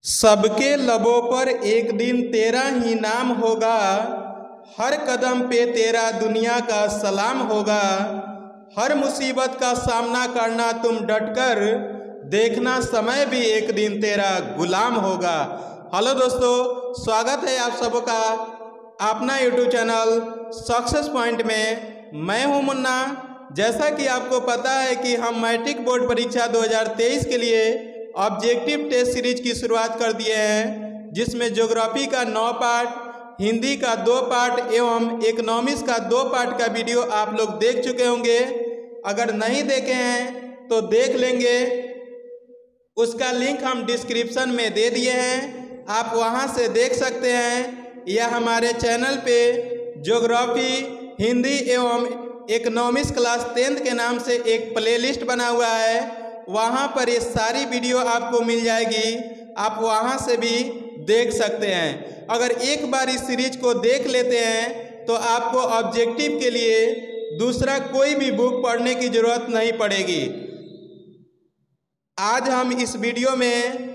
सबके लबों पर एक दिन तेरा ही नाम होगा, हर कदम पे तेरा दुनिया का सलाम होगा। हर मुसीबत का सामना करना तुम डटकर, देखना समय भी एक दिन तेरा गुलाम होगा। हेलो दोस्तों, स्वागत है आप सबका अपना यूट्यूब चैनल सक्सेस पॉइंट में। मैं हूं मुन्ना। जैसा कि आपको पता है कि हम मैट्रिक बोर्ड परीक्षा 2023 के लिए ऑब्जेक्टिव टेस्ट सीरीज की शुरुआत कर दिए हैं, जिसमें ज्योग्राफी का 9 पार्ट, हिंदी का 2 पार्ट एवं इकोनॉमिक्स का 2 पार्ट का वीडियो आप लोग देख चुके होंगे। अगर नहीं देखे हैं तो देख लेंगे, उसका लिंक हम डिस्क्रिप्शन में दे दिए हैं, आप वहां से देख सकते हैं। यह हमारे चैनल पे ज्योग्राफी, हिंदी एवं इकोनॉमिक्स क्लास 10th के नाम से एक प्लेलिस्ट बना हुआ है, वहाँ पर ये सारी वीडियो आपको मिल जाएगी, आप वहाँ से भी देख सकते हैं। अगर एक बार इस सीरीज को देख लेते हैं तो आपको ऑब्जेक्टिव के लिए दूसरा कोई भी बुक पढ़ने की ज़रूरत नहीं पड़ेगी। आज हम इस वीडियो में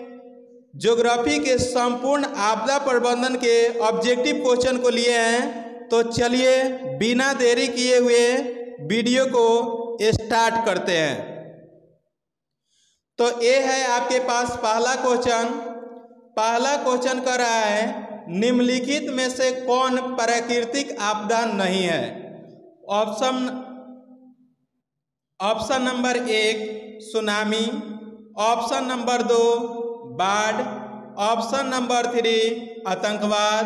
ज्योग्राफी के संपूर्ण आपदा प्रबंधन के ऑब्जेक्टिव क्वेश्चन को लिए हैं, तो चलिए बिना देरी किए हुए वीडियो को स्टार्ट करते हैं। तो ये है आपके पास पहला क्वेश्चन। पहला क्वेश्चन कर रहा है, निम्नलिखित में से कौन प्राकृतिक आपदा नहीं है? Option number 1 tsunami, option number 2 बाढ़, ऑप्शन नंबर 3 आतंकवाद,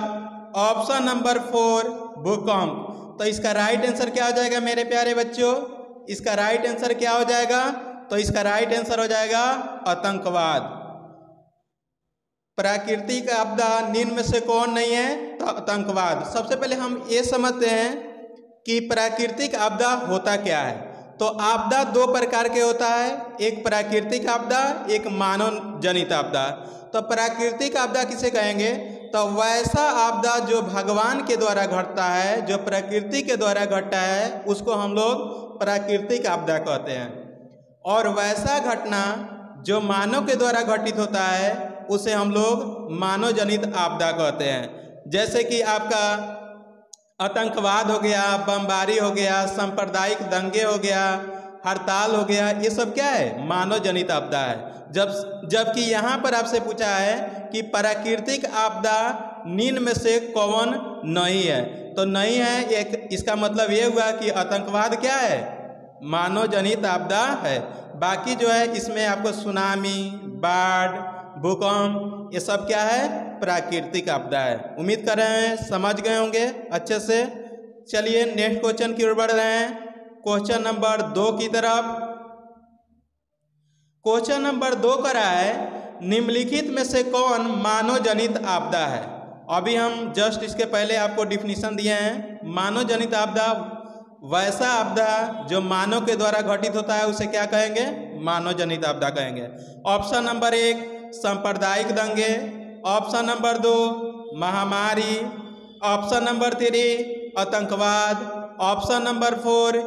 ऑप्शन नंबर 4 भूकंप। तो इसका राइट आंसर क्या हो जाएगा मेरे प्यारे बच्चों? इसका राइट आंसर क्या हो जाएगा? तो इसका राइट आंसर हो जाएगा आतंकवाद। प्राकृतिक आपदा निम्न में से कौन नहीं है? तो आतंकवाद। सबसे पहले हम ये समझते हैं कि प्राकृतिक आपदा होता क्या है। तो आपदा 2 प्रकार के होता है, एक प्राकृतिक आपदा, एक मानव जनित आपदा। तो प्राकृतिक आपदा किसे कहेंगे? तो वैसा आपदा जो भगवान के द्वारा घटता है, जो प्रकृति के द्वारा घटता है, उसको हम लोग प्राकृतिक आपदा कहते हैं। और वैसा घटना जो मानव के द्वारा घटित होता है, उसे हम लोग मानव जनित आपदा कहते हैं। जैसे कि आपका आतंकवाद हो गया, बमबारी हो गया, सांप्रदायिक दंगे हो गया, हड़ताल हो गया, ये सब क्या है? मानव जनित आपदा है। जबकि यहाँ पर आपसे पूछा है कि प्राकृतिक आपदा निम्न में से कौन नहीं है, तो नहीं है, एक इसका मतलब ये हुआ कि आतंकवाद क्या है? मानव जनित आपदा है। बाकी जो है इसमें आपको सुनामी, बाढ़, भूकंप, ये सब क्या है? प्राकृतिक आपदा है। उम्मीद कर रहे हैं समझ गए होंगे अच्छे से। चलिए नेक्स्ट क्वेश्चन की ओर बढ़ रहे हैं, क्वेश्चन नंबर 2 की तरफ। क्वेश्चन नंबर 2 का रहा है, निम्नलिखित में से कौन मानव जनित आपदा है? अभी हम जस्ट इसके पहले आपको डिफिनीशन दिए हैं। मानव जनित आपदा वैसा आपदा जो मानव के द्वारा घटित होता है, उसे क्या कहेंगे? मानव जनित आपदा कहेंगे। ऑप्शन नंबर 1 सांप्रदायिक दंगे, ऑप्शन नंबर 2 महामारी, ऑप्शन नंबर 3 आतंकवाद, ऑप्शन नंबर 4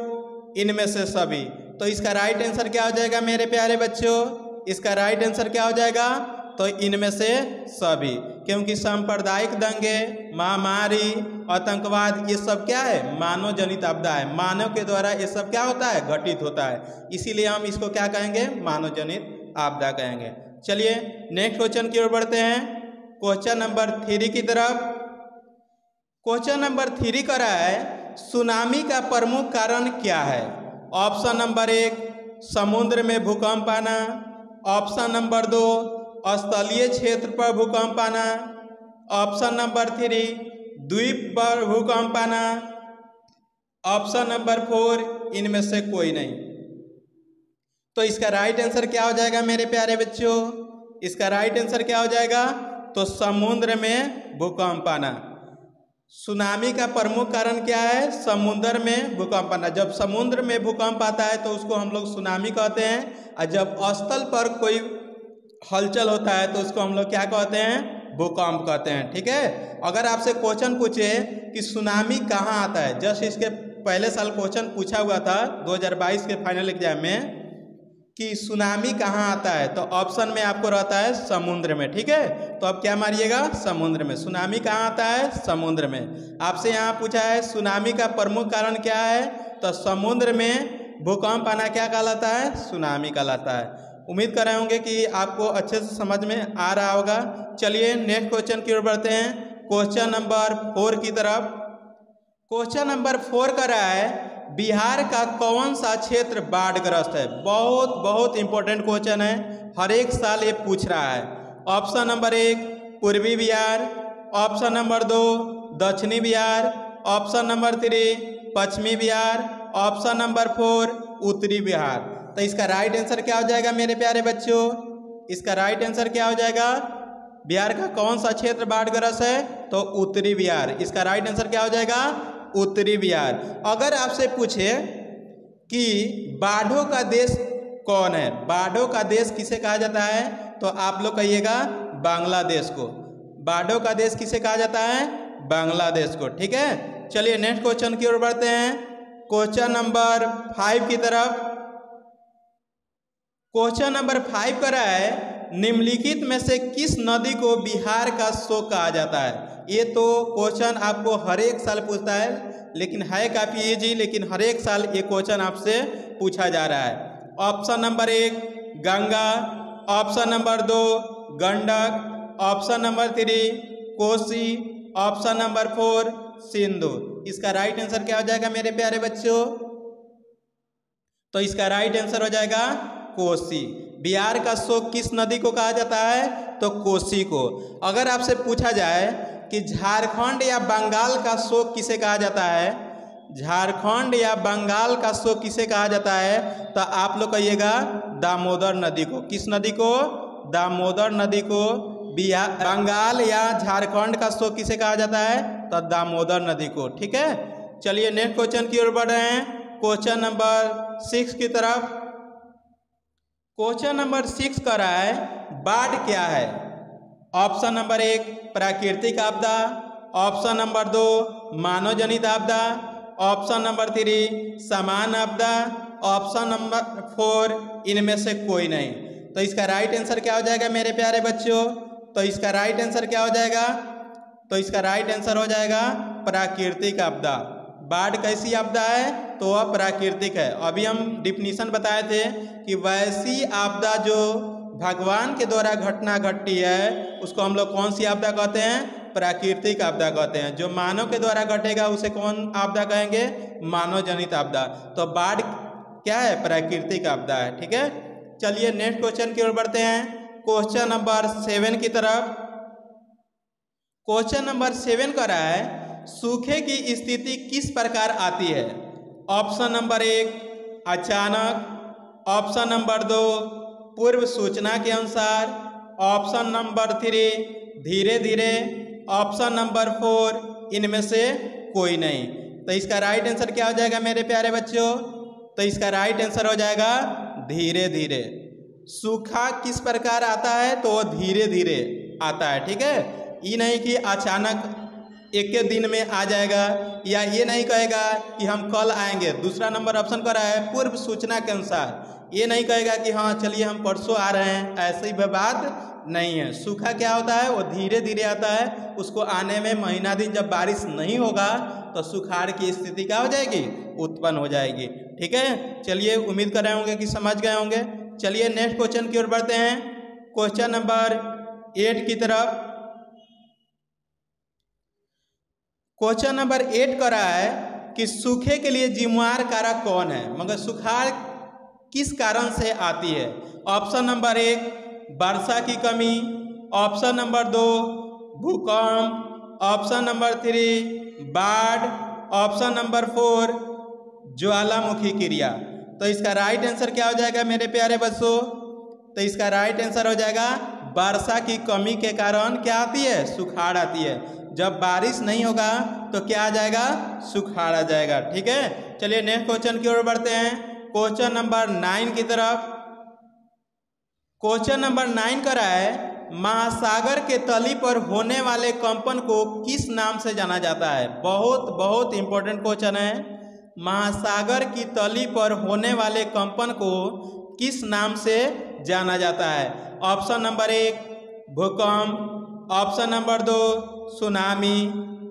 इनमें से सभी। तो इसका राइट आंसर क्या हो जाएगा मेरे प्यारे बच्चों? इसका राइट आंसर क्या हो जाएगा? तो इनमें से सभी, क्योंकि सांप्रदायिक दंगे, महामारी, आतंकवाद, ये सब क्या है? मानव जनित आपदा है। मानव के द्वारा ये सब क्या होता है? घटित होता है। इसीलिए हम इसको क्या कहेंगे? मानव जनित आपदा कहेंगे। चलिए नेक्स्ट क्वेश्चन की ओर बढ़ते हैं, क्वेश्चन नंबर 3 की तरफ। क्वेश्चन नंबर 3 का रहा है, सुनामी का प्रमुख कारण क्या है? ऑप्शन नंबर 1 समुद्र में भूकंप आना, ऑप्शन नंबर 2 स्थलीय क्षेत्र पर भूकंप आना, ऑप्शन नंबर 3 द्वीप पर भूकंप आना, ऑप्शन नंबर 4 इनमें से कोई नहीं। तो इसका राइट आंसर क्या हो जाएगा मेरे प्यारे बच्चों? इसका राइट आंसर क्या हो जाएगा? तो समुद्र में भूकंप आना। सुनामी का प्रमुख कारण क्या है? समुद्र में भूकंप आना। जब समुद्र में भूकंप आता है तो उसको हम लोग सुनामी कहते हैं, और जब स्थल पर कोई हलचल होता है तो उसको हम लोग क्या कहते हैं? भूकंप कहते हैं। ठीक है। अगर आपसे क्वेश्चन पूछे कि सुनामी कहाँ आता है, जस्ट इसके पहले साल क्वेश्चन पूछा हुआ था 2022 के फाइनल एग्जाम में, कि सुनामी कहाँ आता है, तो ऑप्शन में आपको रहता है समुद्र में। ठीक है, तो अब क्या मारिएगा, समुद्र में। सुनामी कहाँ आता है, समुद्र में। आपसे यहाँ पूछा है सुनामी का प्रमुख कारण क्या है, तो समुद्र में भूकंप आना क्या कहलाता है, सुनामी कहलाता है। उम्मीद कर रहे होंगे कि आपको अच्छे से समझ में आ रहा होगा। चलिए नेक्स्ट क्वेश्चन की ओर बढ़ते हैं, क्वेश्चन नंबर 4 की तरफ। क्वेश्चन नंबर 4 कर रहा है बिहार का कौन सा क्षेत्र बाढ़ग्रस्त है। बहुत बहुत इंपॉर्टेंट क्वेश्चन है, हर एक साल ये पूछ रहा है। ऑप्शन नंबर 1 पूर्वी बिहार, ऑप्शन नंबर 2 दक्षिणी बिहार, ऑप्शन नंबर 3 पश्चिमी बिहार, ऑप्शन नंबर 4 उत्तरी बिहार। तो इसका राइट आंसर क्या हो जाएगा मेरे प्यारे बच्चों, इसका राइट आंसर क्या हो जाएगा, बिहार का कौन सा क्षेत्र बाढ़ग्रस्त है, तो उत्तरी बिहार। इसका राइट आंसर क्या हो जाएगा, उत्तरी बिहार। अगर आपसे पूछे कि बाढ़ों का देश कौन है, बाढ़ों का देश किसे कहा जाता है, तो आप लोग कहिएगा बांग्लादेश को। बाढ़ों का देश किसे कहा जाता है, बांग्लादेश को। ठीक है, चलिए नेक्स्ट क्वेश्चन की ओर बढ़ते हैं, क्वेश्चन नंबर 5 की तरफ। क्वेश्चन नंबर 5 का है निम्नलिखित में से किस नदी को बिहार का शोक कहा जाता है। ये तो क्वेश्चन आपको हर एक साल पूछता है, लेकिन है काफ़ी इजी, लेकिन हर एक साल ये क्वेश्चन आपसे पूछा जा रहा है। Option number 1 Ganga, option number 2 Gandak, option number 3 Kosi, option number 4 Sindhu. इसका राइट आंसर क्या हो जाएगा मेरे प्यारे बच्चों, तो इसका राइट आंसर हो जाएगा कोसी। बिहार का शोक किस नदी को कहा जाता है, तो कोसी को। अगर आपसे पूछा जाए कि झारखंड या बंगाल का शोक किसे कहा जाता है, झारखंड या बंगाल का शोक किसे कहा जाता है, तो आप लोग कहिएगा दामोदर नदी को। किस नदी को, दामोदर नदी को। बिहार, बंगाल या झारखंड का शोक किसे कहा जाता है, तो दामोदर नदी को। ठीक है, चलिए नेक्स्ट क्वेश्चन की ओर बढ़ रहे हैं, क्वेश्चन नंबर 6 की तरफ। क्वेश्चन नंबर 6 का रहा है बाढ़ क्या है। ऑप्शन नंबर 1 प्राकृतिक आपदा, ऑप्शन नंबर 2 मानव जनित आपदा, ऑप्शन नंबर 3 सामान्य आपदा, ऑप्शन नंबर 4 इनमें से कोई नहीं। तो इसका राइट आंसर क्या हो जाएगा मेरे प्यारे बच्चों, तो इसका राइट आंसर क्या हो जाएगा, तो इसका राइट आंसर हो जाएगा प्राकृतिक आपदा। बाढ़ कैसी आपदा है, तो वह प्राकृतिक है। अभी हम डिफिनीशन बताए थे कि वैसी आपदा जो भगवान के द्वारा घटना घटती है उसको हम लोग कौन सी आपदा कहते हैं, प्राकृतिक आपदा कहते हैं। जो मानव के द्वारा घटेगा उसे कौन आपदा कहेंगे, मानव जनित आपदा। तो बाढ़ क्या है, प्राकृतिक आपदा है। ठीक है, चलिए नेक्स्ट क्वेश्चन की ओर बढ़ते हैं, क्वेश्चन नंबर 7 की तरफ। क्वेश्चन नंबर 7 का रहा है सूखे की स्थिति किस प्रकार आती है। ऑप्शन नंबर 1 अचानक, ऑप्शन नंबर 2 पूर्व सूचना के अनुसार, ऑप्शन नंबर 3 धीरे धीरे, ऑप्शन नंबर 4 इनमें से कोई नहीं। तो इसका राइट आंसर क्या हो जाएगा मेरे प्यारे बच्चों, तो इसका राइट आंसर हो जाएगा धीरे धीरे। सूखा किस प्रकार आता है, तो वो धीरे धीरे आता है। ठीक है, ये नहीं कि अचानक एक के दिन में आ जाएगा, या ये नहीं कहेगा कि हम कल आएंगे। दूसरा नंबर ऑप्शन कर रहा है पूर्व सूचना के अनुसार, ये नहीं कहेगा कि हाँ चलिए हम परसों आ रहे हैं, ऐसी बात नहीं है। सूखा क्या होता है, वो धीरे धीरे आता है, उसको आने में महीना दिन जब बारिश नहीं होगा तो सुखाड़ की स्थिति क्या हो जाएगी, उत्पन्न हो जाएगी। ठीक है, चलिए उम्मीद कर रहे होंगे कि समझ गए होंगे। चलिए नेक्स्ट क्वेश्चन की ओर बढ़ते हैं, क्वेश्चन नंबर 8 की तरफ। क्वेश्चन नंबर 8 का रहा है कि सूखे के लिए जिम्मेवार कारक कौन है, मगर सुखाड़ किस कारण से आती है। ऑप्शन नंबर 1 वर्षा की कमी, ऑप्शन नंबर 2 भूकंप, ऑप्शन नंबर 3 बाढ़, ऑप्शन नंबर 4 ज्वालामुखी क्रिया। तो इसका राइट आंसर क्या हो जाएगा मेरे प्यारे बच्चों, तो इसका राइट आंसर हो जाएगा वर्षा की कमी के कारण क्या आती है, सुखाड़ आती है। जब बारिश नहीं होगा तो क्या आ जाएगा, सुखाड़ आ जाएगा। ठीक है, चलिए नेक्स्ट क्वेश्चन की ओर बढ़ते हैं, क्वेश्चन नंबर 9 की तरफ। क्वेश्चन नंबर 9 का रहा है महासागर के तली पर होने वाले कंपन को किस नाम से जाना जाता है। बहुत बहुत इंपॉर्टेंट क्वेश्चन है। महासागर की तली पर होने वाले कंपन को किस नाम से जाना जाता है? ऑप्शन नंबर 1 भूकंप, option number 2 tsunami,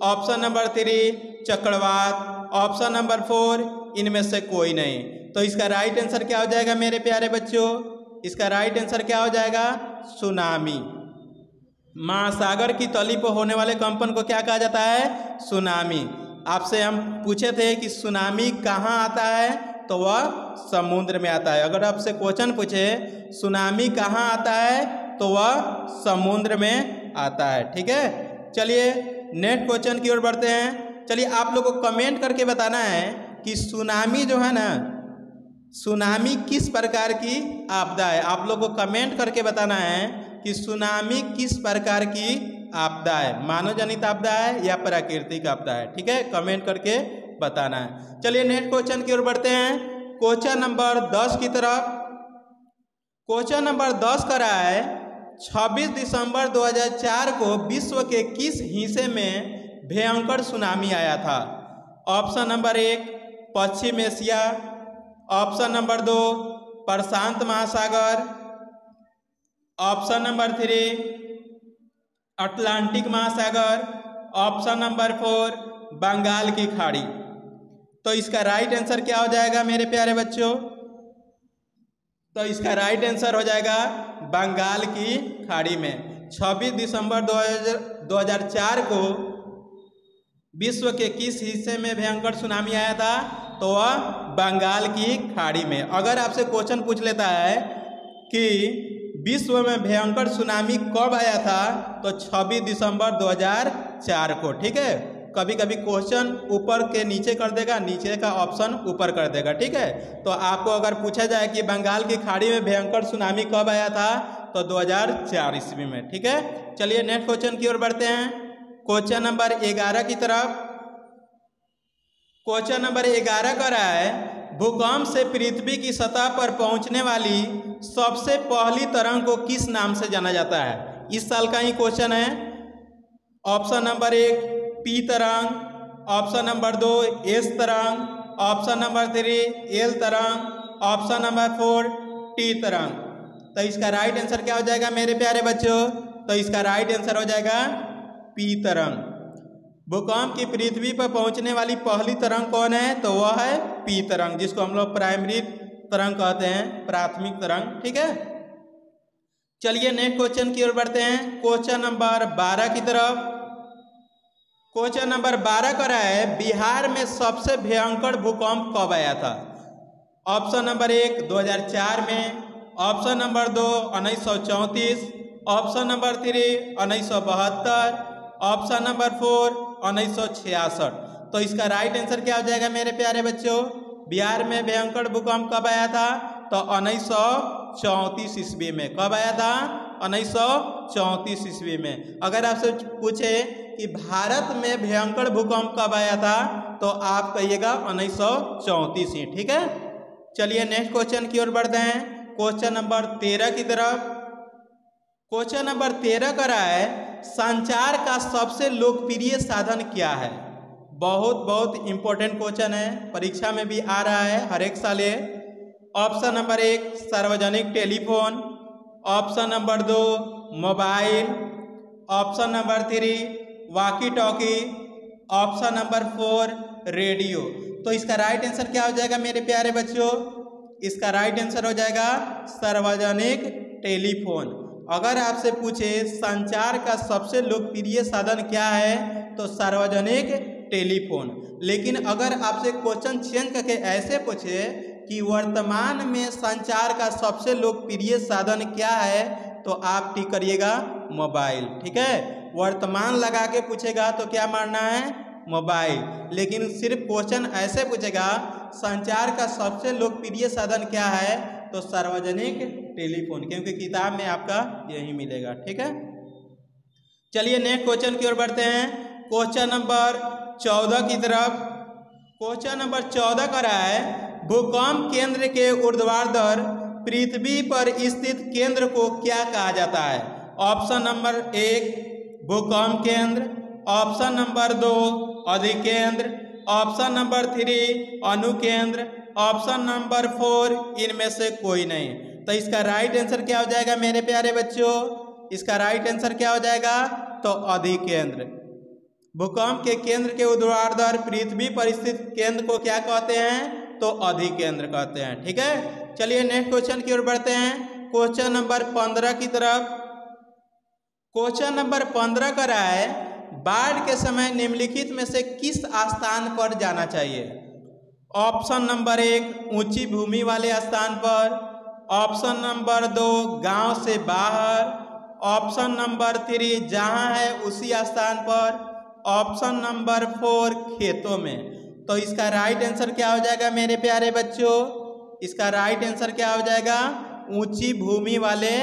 option number 3 चक्रवात, ऑप्शन नंबर 4 इनमें से कोई नहीं। तो इसका राइट आंसर क्या हो जाएगा मेरे प्यारे बच्चों? इसका राइट आंसर क्या हो जाएगा? सुनामी। महासागर की तली पर होने वाले कंपन को क्या कहा जाता है? सुनामी। आपसे हम पूछे थे कि सुनामी कहाँ आता है, तो वह समुद्र में आता है। अगर आपसे क्वेश्चन पूछे सुनामी कहाँ आता है, तो वह समुद्र में आता है। ठीक है, चलिए नेक्स्ट क्वेश्चन की ओर बढ़ते हैं। चलिए आप लोगों को कमेंट करके बताना है कि सुनामी जो है ना, सुनामी किस प्रकार की आपदा है। आप लोगों को कमेंट करके बताना है कि सुनामी किस प्रकार की आपदा है, मानव जनित आपदा है या प्राकृतिक आपदा है। ठीक है, कमेंट करके बताना है। चलिए नेक्स्ट क्वेश्चन की ओर बढ़ते हैं, क्वेश्चन नंबर 10 की तरफ। क्वेश्चन नंबर 10 का रहा है 26 दिसंबर 2004 को विश्व के किस हिस्से में भयंकर सुनामी आया था? ऑप्शन नंबर 1 पश्चिम एशिया, ऑप्शन नंबर 2 प्रशांत महासागर, ऑप्शन नंबर 3 अटलांटिक महासागर, ऑप्शन नंबर 4 बंगाल की खाड़ी। तो इसका राइट आंसर क्या हो जाएगा मेरे प्यारे बच्चों? तो इसका राइट आंसर हो जाएगा बंगाल की खाड़ी में। 26 दिसंबर 2004 को विश्व के किस हिस्से में भयंकर सुनामी आया था? तो वह बंगाल की खाड़ी में। अगर आपसे क्वेश्चन पूछ लेता है कि विश्व में भयंकर सुनामी कब आया था, तो 26 दिसंबर 2004 को। ठीक है, कभी कभी क्वेश्चन ऊपर के नीचे कर देगा, नीचे का ऑप्शन ऊपर कर देगा। ठीक है, तो आपको अगर पूछा जाए कि बंगाल की खाड़ी में भयंकर सुनामी कब आया था, तो 2004 ईस्वी में। ठीक है, चलिए नेक्स्ट क्वेश्चन की ओर बढ़ते हैं, क्वेश्चन नंबर 11 की तरफ। क्वेश्चन नंबर 11 का रहा है भूकंप से पृथ्वी की सतह पर पहुंचने वाली सबसे पहली तरंग को किस नाम से जाना जाता है? इस साल का ही क्वेश्चन है। ऑप्शन नंबर 1 पी तरंग, ऑप्शन नंबर 2 एस तरंग, ऑप्शन नंबर 3 एल तरंग, ऑप्शन नंबर 4 टी तरंग। तो इसका राइट आंसर क्या हो जाएगा मेरे प्यारे बच्चों? तो इसका राइट आंसर हो जाएगा पी तरंग। भूकंप की पृथ्वी पर पहुंचने वाली पहली तरंग कौन है? तो वह है पी तरंग, जिसको हम लोग प्राइमरी तरंग कहते हैं, प्राथमिक तरंग। ठीक है, चलिए नेक्स्ट क्वेश्चन की ओर बढ़ते हैं, क्वेश्चन नंबर 12 की तरफ। क्वेश्चन नंबर 12 का रहा है बिहार में सबसे भयंकर भूकंप कब आया था? ऑप्शन नंबर 1 2004 में, option number 2 1934, option number 3 1972, option number 4 1966। तो इसका राइट आंसर क्या हो जाएगा मेरे प्यारे बच्चों? बिहार में भयंकर भूकंप कब आया था? तो 1934 ईस्वी में। कब आया था? 1934 ईस्वी में। अगर आपसे पूछे कि भारत में भयंकर भूकंप कब आया था, तो आप कहिएगा 1934 ही। ठीक है, चलिए नेक्स्ट क्वेश्चन की ओर बढ़ते हैं, क्वेश्चन नंबर 13 की तरफ। क्वेश्चन नंबर 13 का रहा है संचार का सबसे लोकप्रिय साधन क्या है? बहुत इंपॉर्टेंट क्वेश्चन है, परीक्षा में भी आ रहा है हर एक साल ये। ऑप्शन नंबर 1 सार्वजनिक telephone, option number 2 mobile, option number 3 walkie talkie, option number 4 radio. तो इसका राइट आंसर क्या हो जाएगा मेरे प्यारे बच्चों? इसका राइट आंसर हो जाएगा सार्वजनिक टेलीफोन। अगर आपसे पूछे संचार का सबसे लोकप्रिय साधन क्या है, तो सार्वजनिक टेलीफोन। लेकिन अगर आपसे क्वेश्चन चेंज करके ऐसे पूछे कि वर्तमान में संचार का सबसे लोकप्रिय साधन क्या है, तो आप टिक करिएगा मोबाइल। ठीक है, वर्तमान लगा के पूछेगा तो क्या मानना है? मोबाइल। लेकिन सिर्फ क्वेश्चन ऐसे पूछेगा संचार का सबसे लोकप्रिय साधन क्या है, तो सार्वजनिक टेलीफोन, क्योंकि किताब में आपका यही मिलेगा। ठीक है, चलिए नेक्स्ट क्वेश्चन की ओर बढ़ते हैं, क्वेश्चन नंबर 14 की तरफ। क्वेश्चन नंबर 14 का रहा है भूकंप केंद्र के ऊर्ध्वाधर पृथ्वी पर स्थित केंद्र को क्या कहा जाता है? ऑप्शन नंबर 1 भूकंप केंद्र, ऑप्शन नंबर 2 अधिकेंद्र, ऑप्शन नंबर 3 अनुकेंद्र, ऑप्शन नंबर 4 इनमें से कोई नहीं। तो इसका राइट आंसर क्या हो जाएगा मेरे प्यारे बच्चों? इसका राइट आंसर क्या हो जाएगा? तो अधिकेंद्र। भूकंप के केंद्र के ऊर्ध्वाधर पृथ्वी पर स्थित केंद्र को क्या कहते हैं? तो अधिकेंद्र कहते हैं। ठीक है, चलिए नेक्स्ट क्वेश्चन की ओर बढ़ते हैं, क्वेश्चन नंबर 15 की तरफ। क्वेश्चन नंबर 15 का है, बाढ़ के समय निम्नलिखित में से किस स्थान पर जाना चाहिए? ऑप्शन नंबर 1 ऊंची भूमि वाले स्थान पर, ऑप्शन नंबर 2 गांव से बाहर, ऑप्शन नंबर 3 जहां है उसी स्थान पर, ऑप्शन नंबर 4 खेतों में। तो इसका राइट आंसर क्या हो जाएगा मेरे प्यारे बच्चों? इसका राइट आंसर क्या हो जाएगा? ऊंची भूमि वाले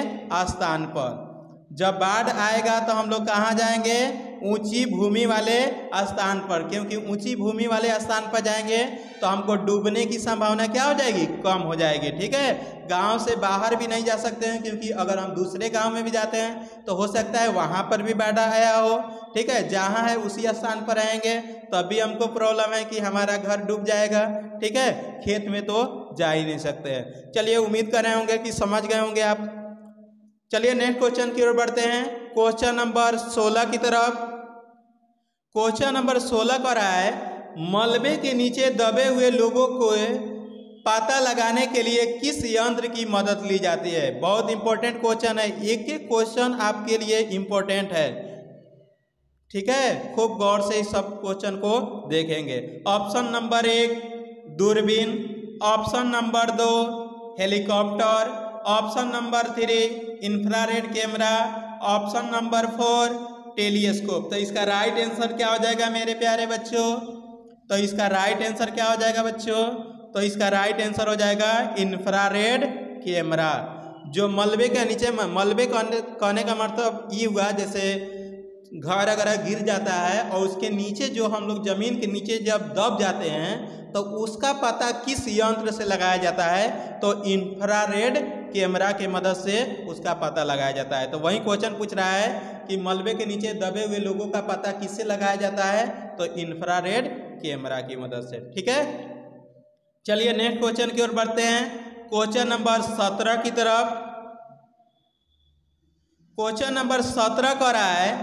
स्थान पर। जब बाढ़ आएगा तो हम लोग कहाँ जाएंगे? ऊंची भूमि वाले स्थान पर, क्योंकि ऊंची भूमि वाले स्थान पर जाएंगे तो हमको डूबने की संभावना क्या हो जाएगी? कम हो जाएगी। ठीक है, गांव से बाहर भी नहीं जा सकते हैं, क्योंकि अगर हम दूसरे गांव में भी जाते हैं तो हो सकता है वहां पर भी बाढ़ आया हो। ठीक है, जहां है उसी स्थान पर रहेंगे तभी हमको प्रॉब्लम है कि हमारा घर डूब जाएगा। ठीक है, खेत में तो जा ही नहीं सकते हैं। चलिए, उम्मीद कर रहे होंगे कि समझ गए होंगे आप। चलिए नेक्स्ट क्वेश्चन की ओर बढ़ते हैं, क्वेश्चन नंबर 16 की तरफ। क्वेश्चन नंबर 16 का रहा है, मलबे के नीचे दबे हुए लोगों को पता लगाने के लिए किस यंत्र की मदद ली जाती है? बहुत इंपॉर्टेंट क्वेश्चन है, एक एक क्वेश्चन आपके लिए इंपॉर्टेंट है। ठीक है, खूब गौर से इस सब क्वेश्चन को देखेंगे। ऑप्शन नंबर 1 दूरबीन, option number 2 helicopter, option number 3 infrared camera, option number 4 telescope. तो इसका राइट आंसर क्या हो जाएगा मेरे प्यारे बच्चों? तो इसका राइट आंसर क्या हो जाएगा बच्चों? तो इसका राइट आंसर हो जाएगा इंफ्रारेड कैमरा। जो मलबे के नीचे, मलबे कहने का मतलब ये हुआ जैसे घर अगर गिर जाता है और उसके नीचे जो हम लोग जमीन के नीचे जब दब जाते हैं तो उसका पता किस यंत्र से लगाया जाता है? तो इंफ्रारेड कैमरा के मदद से उसका पता लगाया जाता है। तो वही क्वेश्चन पूछ रहा है कि मलबे के नीचे दबे हुए लोगों का पता किससे लगाया जाता है? तो इंफ्रारेड कैमरा की मदद से। ठीक है, चलिए नेक्स्ट क्वेश्चन की ओर बढ़ते हैं, क्वेश्चन नंबर 17 की तरफ। क्वेश्चन नंबर 17 का रहा है,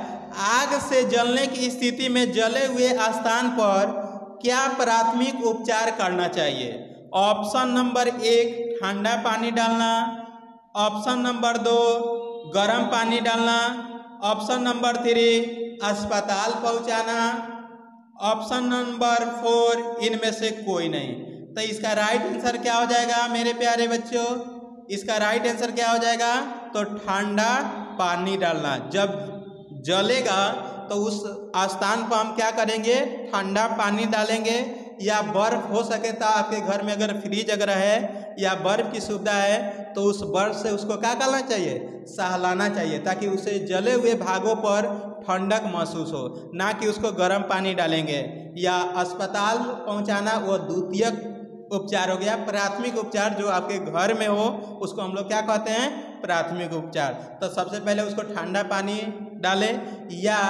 आग से जलने की स्थिति में जले हुए स्थान पर क्या प्राथमिक उपचार करना चाहिए? ऑप्शन नंबर 1 ठंडा पानी डालना, ऑप्शन नंबर 2 गर्म पानी डालना, ऑप्शन नंबर 3 अस्पताल पहुंचाना, ऑप्शन नंबर 4 इनमें से कोई नहीं। तो इसका राइट आंसर क्या हो जाएगा मेरे प्यारे बच्चों? इसका राइट आंसर क्या हो जाएगा? तो ठंडा पानी डालना। जब जलेगा तो उस स्थान पर हम क्या करेंगे? ठंडा पानी डालेंगे, या बर्फ हो सके तो आपके घर में अगर फ्रिज अगर है या बर्फ की सुविधा है तो उस बर्फ से उसको क्या करना चाहिए? सहलाना चाहिए, ताकि उसे जले हुए भागों पर ठंडक महसूस हो, ना कि उसको गर्म पानी डालेंगे। या अस्पताल पहुंचाना वो द्वितीयक उपचार हो गया। प्राथमिक उपचार जो आपके घर में हो उसको हम लोग क्या कहते हैं? प्राथमिक उपचार। तो सबसे पहले उसको ठंडा पानी डालें, या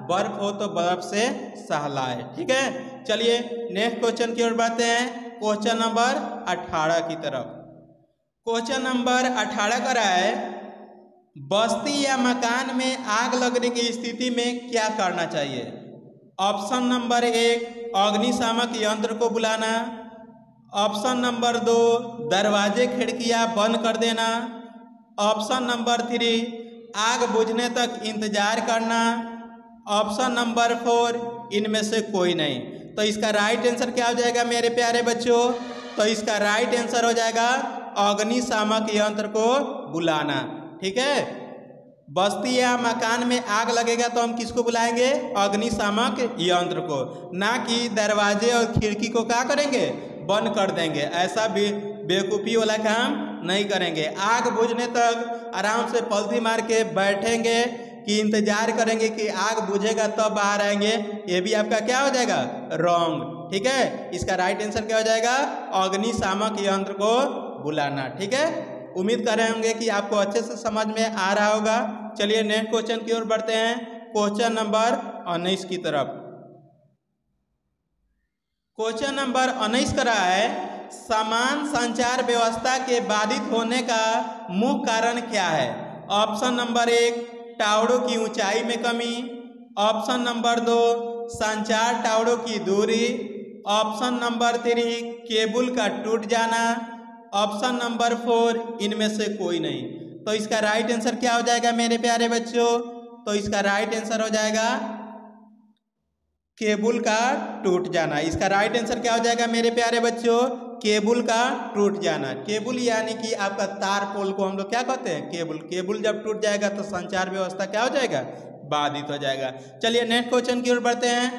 बर्फ हो तो बर्फ से सहलाए। ठीक है, चलिए नेक्स्ट क्वेश्चन की ओर बढ़ते हैं, क्वेश्चन नंबर 18 की तरफ। क्वेश्चन नंबर 18 का रहा है, बस्ती या मकान में आग लगने की स्थिति में क्या करना चाहिए? ऑप्शन नंबर 1 अग्निशामक यंत्र को बुलाना, ऑप्शन नंबर 2 दरवाजे खिड़कियां बंद कर देना, ऑप्शन नंबर 3 आग बुझने तक इंतजार करना, ऑप्शन नंबर 4 इनमें से कोई नहीं। तो इसका राइट आंसर क्या हो जाएगा मेरे प्यारे बच्चों? तो इसका राइट आंसर हो जाएगा अग्निशामक यंत्र को बुलाना। ठीक है, बस्ती या मकान में आग लगेगा तो हम किसको बुलाएंगे? अग्निशामक यंत्र को, ना कि दरवाजे और खिड़की को क्या करेंगे? बंद कर देंगे। ऐसा भी बेवकूफ़ी वाला काम नहीं करेंगे। आग बुझने तक आराम से पलथी मार के बैठेंगे कि इंतजार करेंगे कि आग बुझेगा तब बाहर आएंगे, ये भी आपका क्या हो जाएगा? रॉन्ग। ठीक है, इसका राइट आंसर क्या हो जाएगा? अग्निशामक यंत्र को बुलाना। ठीक है, उम्मीद कर रहे होंगे कि आपको अच्छे से समझ में आ रहा होगा। चलिए नेक्स्ट क्वेश्चन की ओर बढ़ते हैं, क्वेश्चन नंबर 19 की तरफ। क्वेश्चन नंबर 19 का रहा है, समान संचार व्यवस्था के बाधित होने का मुख्य कारण क्या है? ऑप्शन नंबर 1 टावरों की ऊंचाई में कमी, ऑप्शन नंबर 2 संचार टावरों की दूरी, ऑप्शन नंबर 3 केबल का टूट जाना, ऑप्शन नंबर 4 इनमें से कोई नहीं। तो इसका राइट आंसर क्या हो जाएगा मेरे प्यारे बच्चों? तो इसका राइट आंसर हो जाएगा केबल का टूट जाना। इसका राइट आंसर क्या हो जाएगा मेरे प्यारे बच्चों? केबल का टूट जाना। केबल यानी कि आपका तार पोल को हम लोग क्या कहते हैं? केबल। केबल जब टूट जाएगा तो संचार व्यवस्था क्या हो जाएगा? बाधित हो जाएगा। चलिए नेक्स्ट क्वेश्चन की ओर बढ़ते हैं,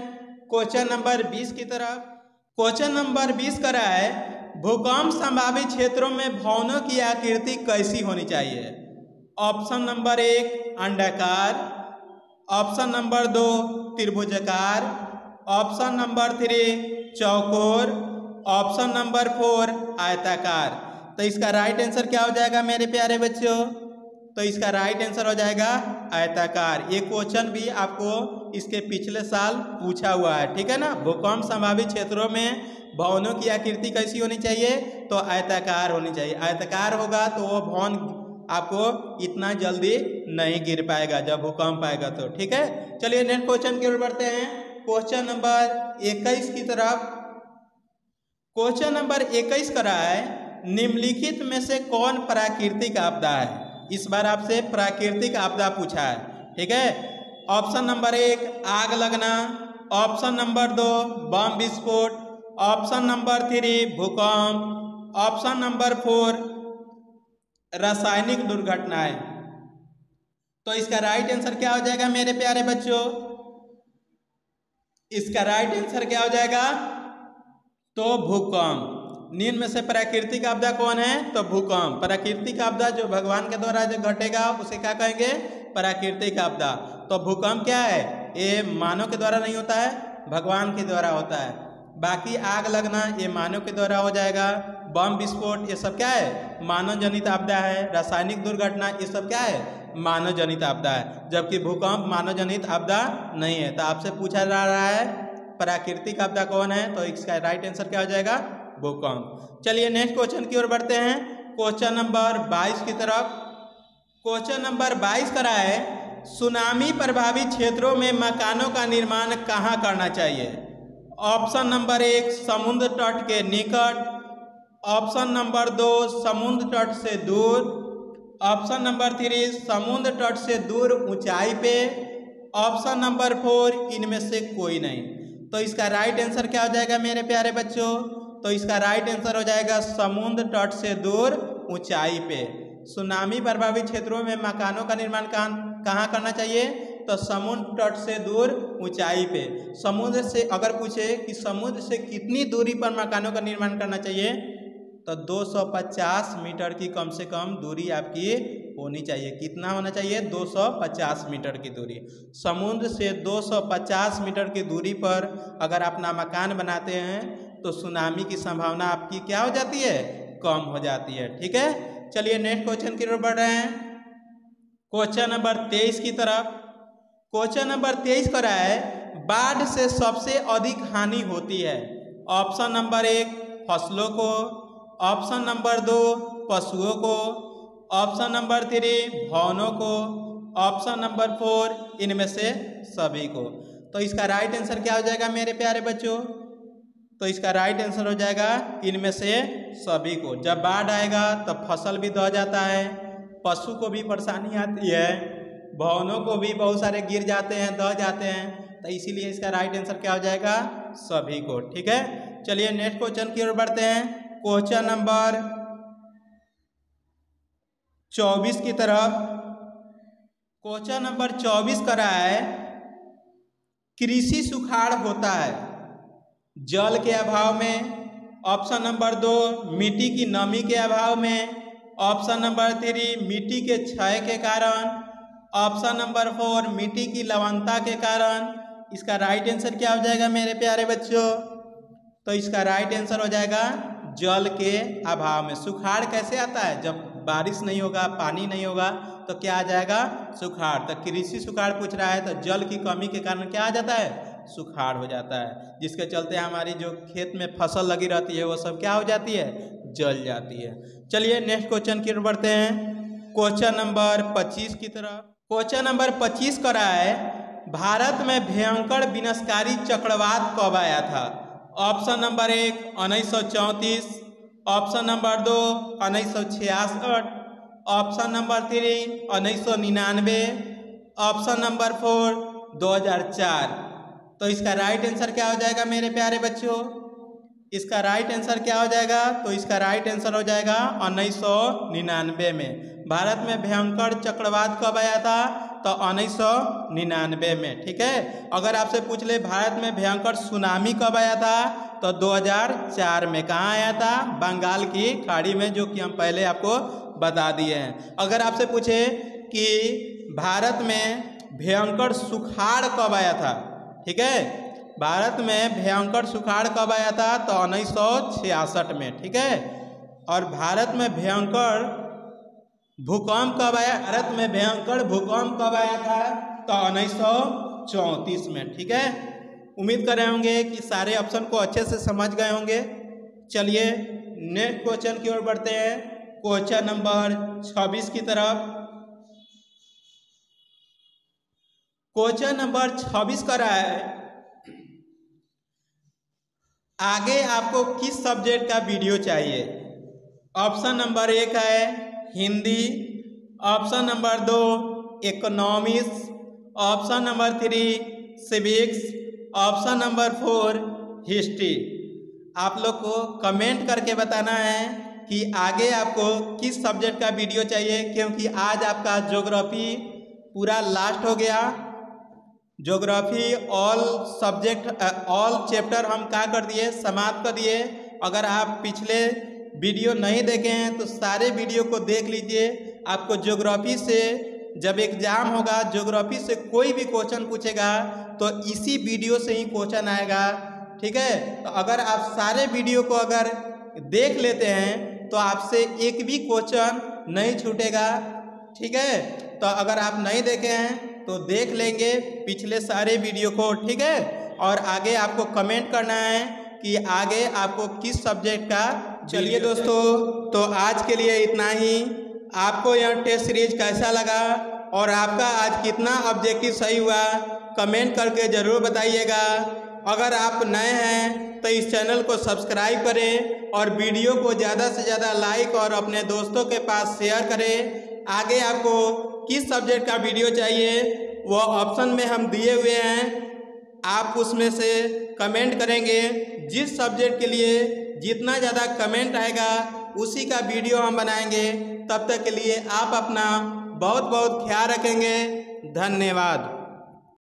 क्वेश्चन नंबर 20 की तरफ। क्वेश्चन नंबर 20 का है भूकंप संभावित क्षेत्रों में भवनों की आकृति कैसी होनी चाहिए? ऑप्शन नंबर 1 अंडाकार, ऑप्शन नंबर 2 त्रिभुजाकार, ऑप्शन नंबर 3 चौकोर, ऑप्शन नंबर 4 आयताकार। तो इसका राइट आंसर क्या हो जाएगा मेरे प्यारे बच्चों? तो इसका राइट आंसर हो जाएगा आयताकार। ये क्वेश्चन भी आपको इसके पिछले साल पूछा हुआ है, ठीक है ना। भूकंप संभावित क्षेत्रों में भवनों की आकृति कैसी होनी चाहिए? तो आयताकार होनी चाहिए। आयताकार होगा तो वो भवन आपको इतना जल्दी नहीं गिर पाएगा जब भूकंप आएगा तो, ठीक है। चलिए नेक्स्ट क्वेश्चन की ओर बढ़ते हैं, क्वेश्चन नंबर 21 की तरफ। क्वेश्चन नंबर 21 का है निम्नलिखित में से कौन प्राकृतिक आपदा है? इस बार आपसे प्राकृतिक आपदा पूछा है, ठीक है। ऑप्शन नंबर 1 आग लगना, ऑप्शन नंबर 2 बम विस्फोट, ऑप्शन नंबर 3 भूकंप, ऑप्शन नंबर 4 रासायनिक दुर्घटनाएं। तो इसका राइट आंसर क्या हो जाएगा मेरे प्यारे बच्चों? इसका राइट आंसर क्या हो जाएगा? तो भूकंप। निम्न में से प्राकृतिक आपदा कौन है? तो भूकंप। प्राकृतिक आपदा जो भगवान के द्वारा जो घटेगा उसे क्या कहेंगे? प्राकृतिक आपदा। तो भूकंप क्या है? ये मानव के द्वारा नहीं होता है, भगवान के द्वारा होता है। बाकी आग लगना ये मानव के द्वारा हो जाएगा, बम विस्फोट ये सब क्या है? मानव जनित आपदा है। रासायनिक दुर्घटना ये सब क्या है? मानव जनित आपदा है। जबकि भूकंप मानव जनित आपदा नहीं है। तो आपसे पूछा जा रहा है प्राकृतिक आपदा कौन है? तो इसका राइट आंसर क्या हो जाएगा? भूकंप। चलिए नेक्स्ट क्वेश्चन की ओर बढ़ते हैं, क्वेश्चन नंबर 22 की तरफ। क्वेश्चन नंबर 22 का है सुनामी प्रभावित क्षेत्रों में मकानों का निर्माण कहाँ करना चाहिए? ऑप्शन नंबर 1 समुद्र तट के निकट, ऑप्शन नंबर 2 समुद्र तट से दूर, ऑप्शन नंबर 3 समुद्र तट से दूर ऊंचाई पे, ऑप्शन नंबर 4 इनमें से कोई नहीं। तो इसका राइट आंसर क्या हो जाएगा मेरे प्यारे बच्चों? तो इसका राइट आंसर हो जाएगा समुद्र तट से दूर ऊंचाई पे। सुनामी प्रभावित क्षेत्रों में मकानों का निर्माण कहाँ करना चाहिए? तो समुद्र तट से दूर ऊंचाई पे। समुद्र से अगर पूछे कि समुद्र से कितनी दूरी पर मकानों का निर्माण करना चाहिए, तो 250 मीटर की कम से कम दूरी आपकी होनी चाहिए। कितना होना चाहिए? 250 मीटर की दूरी। समुद्र से 250 मीटर की दूरी पर अगर अपना मकान बनाते हैं तो सुनामी की संभावना आपकी क्या हो जाती है? कम हो जाती है, ठीक है। चलिए नेक्स्ट क्वेश्चन की ओर बढ़ रहे हैं, क्वेश्चन नंबर 23 की तरफ। क्वेश्चन नंबर 23 का है बाढ़ से सबसे अधिक हानि होती है? ऑप्शन नंबर 1 फसलों को, ऑप्शन नंबर 2 पशुओं को, ऑप्शन नंबर 3 भवनों को, ऑप्शन नंबर 4 इनमें से सभी को। तो इसका राइट आंसर क्या हो जाएगा मेरे प्यारे बच्चों? तो इसका राइट आंसर हो जाएगा इनमें से सभी को। जब बाढ़ आएगा तब फसल भी दह जाता है, पशु को भी परेशानी आती है, भवनों को भी बहुत सारे गिर जाते हैं, दह जाते हैं। तो इसीलिए इसका राइट आंसर क्या हो जाएगा? सभी को, ठीक है। चलिए नेक्स्ट क्वेश्चन की ओर बढ़ते हैं, क्वेश्चन नंबर 24 की तरफ। क्वेश्चन नंबर 24 का है कृषि सुखाड़ होता है जल के अभाव में, ऑप्शन नंबर 2 मिट्टी की नमी के अभाव में, ऑप्शन नंबर 3 मिट्टी के क्षय के कारण, ऑप्शन नंबर 4 मिट्टी की लवणता के कारण। इसका राइट आंसर क्या हो जाएगा मेरे प्यारे बच्चों? तो इसका राइट आंसर हो जाएगा जल के अभाव में। सुखाड़ कैसे आता है? जब बारिश नहीं होगा, पानी नहीं होगा तो क्या आ जाएगा? सुखाड़। तो कृषि सुखाड़ पूछ रहा है तो जल की कमी के कारण क्या आ जाता है? सुखाड़ हो जाता है, जिसके चलते हमारी जो खेत में फसल लगी रहती है वो सब क्या हो जाती है, जल जाती है। चलिए नेक्स्ट क्वेश्चन की ओर बढ़ते हैं, क्वेश्चन नंबर 25 की तरफ। क्वेश्चन नंबर 25 कर रहा है, भारत में भयंकर विनाशकारी चक्रवात कब आया था? Option number 1 1934, option number 2 1966, option number 3 1999, option number 4 2004। तो इसका राइट आंसर क्या हो जाएगा मेरे प्यारे बच्चों? इसका राइट आंसर क्या हो जाएगा? तो इसका राइट आंसर हो जाएगा 1999 में। भारत में भयंकर चक्रवात कब आया था? तो 1999 में। ठीक है। अगर आपसे पूछ ले भारत में भयंकर सुनामी कब आया था? तो 2004 में। कहाँ आया था? बंगाल की खाड़ी में, जो कि हम पहले आपको बता दिए हैं। अगर आपसे पूछे कि भारत में भयंकर सुखाड़ कब आया था, ठीक है, भारत में भयंकर सुखाड़ कब आया था? तो 1966 में। ठीक है। और भारत में भयंकर भूकंप कब आया? भारत में भयंकर भूकंप कब आया था? तो 1934 में। ठीक है। उम्मीद कर रहे होंगे कि सारे ऑप्शन को अच्छे से समझ गए होंगे। चलिए नेक्स्ट क्वेश्चन की ओर बढ़ते हैं, क्वेश्चन नंबर 26 की तरफ। क्वेश्चन नंबर 26 का रहा है, आगे आपको किस सब्जेक्ट का वीडियो चाहिए? ऑप्शन नंबर 1 है Hindi, option number 2 economics, option number 3 civics, option number 4 history. आप लोग को कमेंट करके बताना है कि आगे आपको किस सब्जेक्ट का वीडियो चाहिए, क्योंकि आज आपका ज्योग्राफी पूरा लास्ट हो गया। Geography all subject all chapter हम क्या कर दिए, समाप्त कर दिए। अगर आप पिछले वीडियो नहीं देखे हैं तो सारे वीडियो को देख लीजिए। आपको ज्योग्राफी से जब एग्जाम होगा, ज्योग्राफी से कोई भी क्वेश्चन पूछेगा तो इसी वीडियो से ही क्वेश्चन आएगा। ठीक है। तो अगर आप सारे वीडियो को अगर देख लेते हैं तो आपसे एक भी क्वेश्चन नहीं छूटेगा। ठीक है। तो अगर आप नहीं देखे हैं तो देख लेंगे पिछले सारे वीडियो को। ठीक है। और आगे आपको कमेंट करना है कि आगे आपको किस सब्जेक्ट का। चलिए दोस्तों, तो आज के लिए इतना ही। आपको यह टेस्ट सीरीज कैसा लगा और आपका आज कितना ऑब्जेक्टिव सही हुआ, कमेंट करके ज़रूर बताइएगा। अगर आप नए हैं तो इस चैनल को सब्सक्राइब करें और वीडियो को ज़्यादा से ज़्यादा लाइक और अपने दोस्तों के पास शेयर करें। आगे आपको किस सब्जेक्ट का वीडियो चाहिए वो ऑप्शन में हम दिए हुए हैं, आप उसमें से कमेंट करेंगे। जिस सब्जेक्ट के लिए जितना ज़्यादा कमेंट आएगा उसी का वीडियो हम बनाएंगे। तब तक के लिए आप अपना बहुत बहुत ख्याल रखेंगे। धन्यवाद।